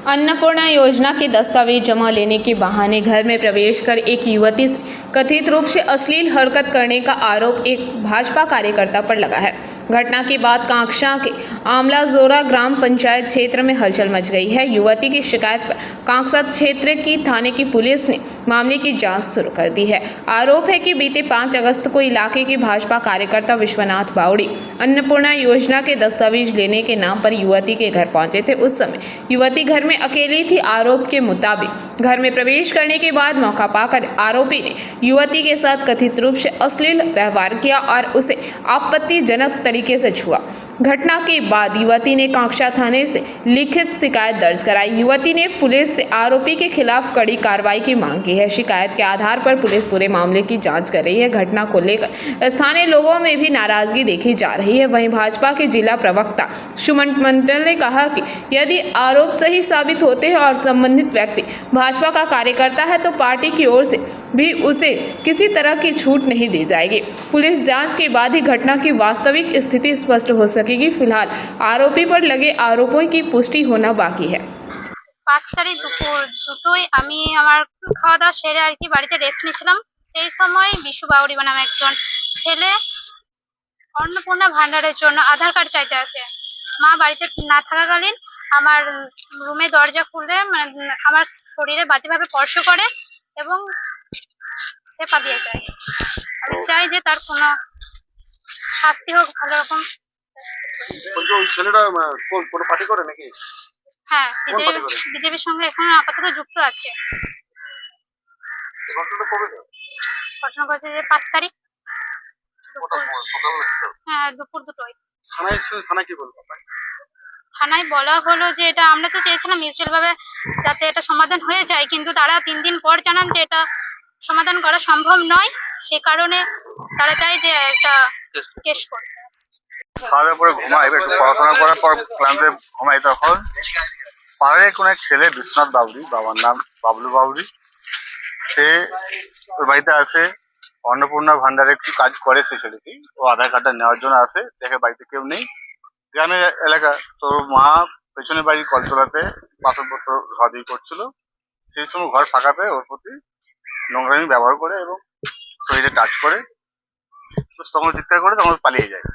अन्नपूर्णा योजना के दस्तावेज जमा लेने के बहाने घर में प्रवेश कर एक युवती से कथित रूप से अश्लील हरकत करने का आरोप एक भाजपा कार्यकर्ता पर लगा है। घटना के बाद कांक्षा के आमलाजोरा ग्राम पंचायत क्षेत्र में हलचल मच गई है। युवती की शिकायत पर कांक्षा क्षेत्र की थाने की पुलिस ने मामले की जांच शुरू कर दी है। आरोप है कि बीते 5 अगस्त को इलाके के भाजपा कार्यकर्ता विश्वनाथ बावड़ी अन्नपूर्णा योजना के दस्तावेज लेने के नाम पर युवती के घर पहुंचे थे। उस समय युवती घर में अकेली थी। आरोप के मुताबिक घर में प्रवेश करने के बाद मौका पाकर आरोपी ने युवती के साथ कथित रूप से अश्लील व्यवहार किया और उसे आपत्तिजनक तरीके से छुआ। घटना के बाद युवती ने कांक्षा थाने से लिखित शिकायत दर्ज कराई। युवती ने पुलिस से आरोपी के खिलाफ कड़ी कार्रवाई की मांग की है। शिकायत के आधार पर पुलिस पूरे मामले की जांच कर रही है। घटना को लेकर स्थानीय लोगों में भी नाराजगी देखी जा रही है। वहीं भाजपा के जिला प्रवक्ता सुमन मंडल ने कहा कि यदि आरोप सही साबित होते हैं और संबंधित व्यक्ति भाजपा का कार्यकर्ता है तो पार्टी की ओर से भी उसे किसी तरह की छूट नहीं दी जाएगी। पुलिस जांच के बाद ही घटना की वास्तविक स्थिति स्पष्ट हो सकेगी। फिलहाल आरोपी पर लगे आरोपों की पुष्टि होना बाकी है। 5 তারিখ দুপুর দুটোই আমি আমার খাওয়া দাওয়া সেরে আর কি বাড়িতে রেস্ট নিচ্ছিলাম। সেই সময় বিশু বাউরি নামে একজন ছেলে অন্নপূর্ণা ভান্ডারের জন্য আধার কার্ড চাইতে আসে। মা বাড়িতে না থাকাকালীন আমার রুমে দরজা খুলে আমার শরীরে বাজেভাবে স্পর্শ করে এবং সে পালিয়ে যায়। আমি চাই যে তার কোনো শাস্তি হোক ভালো রকম। ওই ছেলেটা কোন পার্টি করে নাকি? হ্যাঁ, বিজেপির সঙ্গে এখন আপাতত যুক্ত আছে। ঘটনা ঘটেছে যে 5 তারিখ হ্যাঁ দুপুর দুটোই। থানায় কি বলবো? থানায় বলা হলো যে এটা আমরা তো চেয়েছিলাম মিউচুয়াল ভাবে যাতে এটা সমাধান হয়ে যায়, কিন্তু তারা 3 দিন পর জানান যে এটা সমাধান করা সম্ভব নয়। সে কারণে তারা চায় যে একটা কেস করতে। খাওয়া দাওয়া করে ঘুমাই, একটু পড়াশোনা করার পর ক্লান্তে ঘুমাই। তখন পাড়ায় কোন এক ছেলে বিশ্বনাথ বাবুরি, বাবার নাম বাবলু বাবুরি, সে ওর বাড়িতে আসে। অন্নপূর্ণা ভান্ডারে একটু কাজ করে সে ছেলেটি। ও আধার কার্ডটা নেওয়ার জন্য আসে, দেখে বাড়িতে কেউ নেই। গ্রামের এলাকা, তোর মা পেছনের বাড়ির কলতলাতে বাসনপত্র ধোয়াধুয়ি করছিল। সেই সময় ঘর ফাঁকা পেয়ে ওর প্রতি নোংরামি ব্যবহার করে এবং শরীরে টাচ করে, তখন চিৎকার করে তখন পালিয়ে যায়।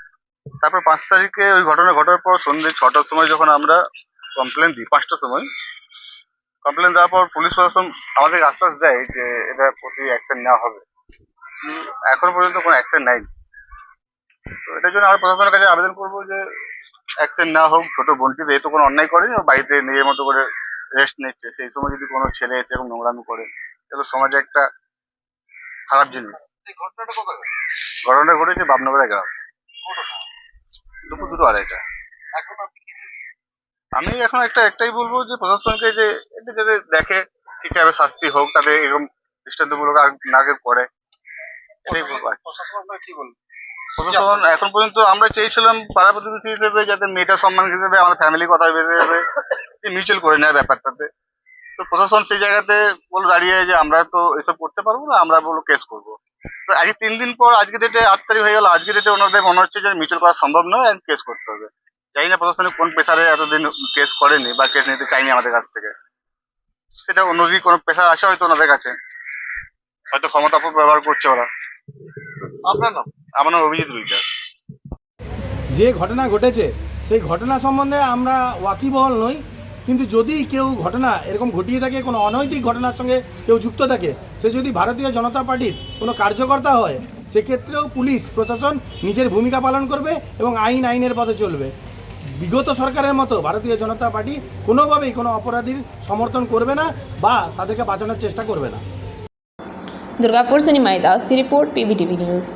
তারপর 5 তারিখে ওই ঘটনা ঘটার পর সন্ধ্যে 6টার সময় যখন আমরা কমপ্লেন দিই, 5টার সময় কমপ্লেন দেওয়ার পর পুলিশ প্রশাসন আমাদের আশ্বাস দেয় যে এটা প্রতি অ্যাকশন নেওয়া হবে। এখনো পর্যন্ত কোনো অ্যাকশন নেয়নি। তো এটার জন্য আমরা প্রশাসনের কাছে আবেদন করবো যে অ্যাকশন নেওয়া হোক। ছোট বোনটি যেহেতু কোনো অন্যায় করেনি, ও বাড়িতে নিজের মতো করে রেস্ট নিচ্ছে, সেই সময় যদি কোনো ছেলে এসে এরকম নোংরামি করে তাহলে সমাজে একটা খারাপ জিনিস। ঘটনাটা ঘটেছে বাবনগরের গ্রাম, দুপুর 2:30। আমি এখন একটাই বলবো যে প্রশাসনকে যে এটা যাতে দেখে ঠিকভাবে শাস্তি হোক, তাদের এরকম দৃষ্টান্তমূলক আর না কেউ করে, এটাই বলবো। প্রশাসন এখন পর্যন্ত আমরা চেয়েছিলাম পাড়া প্রতিবেশী হিসেবে যাতে মেয়েটা সম্মান হিসেবে আমাদের ফ্যামিলি কথা বেঁধে যাবে, মিউচুয়াল করে নেয় ব্যাপারটাতে। তো প্রশাসন সেই জায়গাতে বলে দাঁড়িয়ে যে আমরা তো এসব করতে পারবো না, আমরা বলবো কেস করবো। তো আজকে 3 দিন পর, আজকে ডেটে 8 তারিখ হয়ে গেল, আজকে ডেটে ওনাদের মনে হচ্ছে যে মিউচুয়াল করা সম্ভব নয়, কেস করতে হবে। জানি না প্রশাসনে কোন প্রেসারে এতদিন কেস করেনি বা কেস নিতে চাইনি আমাদের কাছ থেকে। সেটা অন্যদিকে কোনো প্রেসার আসে হয়তো ওনাদের কাছে, হয়তো ক্ষমতা ব্যবহার করছে ওরা। আপনার নাম? আমার নাম অভিজিৎ রুইদাস। যে ঘটনা ঘটেছে সেই ঘটনা সম্বন্ধে আমরা ওয়াকিবহাল নই, কিন্তু যদি কেউ ঘটনা এরকম ঘটিয়ে থাকে, কোনো অনৈতিক ঘটনার সঙ্গে কেউ যুক্ত থাকে, সে যদি ভারতীয় জনতা পার্টির কোনো কার্যকর্তা হয়, সেক্ষেত্রেও পুলিশ প্রশাসন নিজের ভূমিকা পালন করবে এবং আইনের পথে চলবে। বিগত সরকারের মতো ভারতীয় জনতা পার্টি কোনোভাবেই কোনো অপরাধীর সমর্থন করবে না বা তাদেরকে বাঁচানোর চেষ্টা করবে না। दुर्गापुर से निमाई दास की रिपोर्ट, PBTV न्यूज़।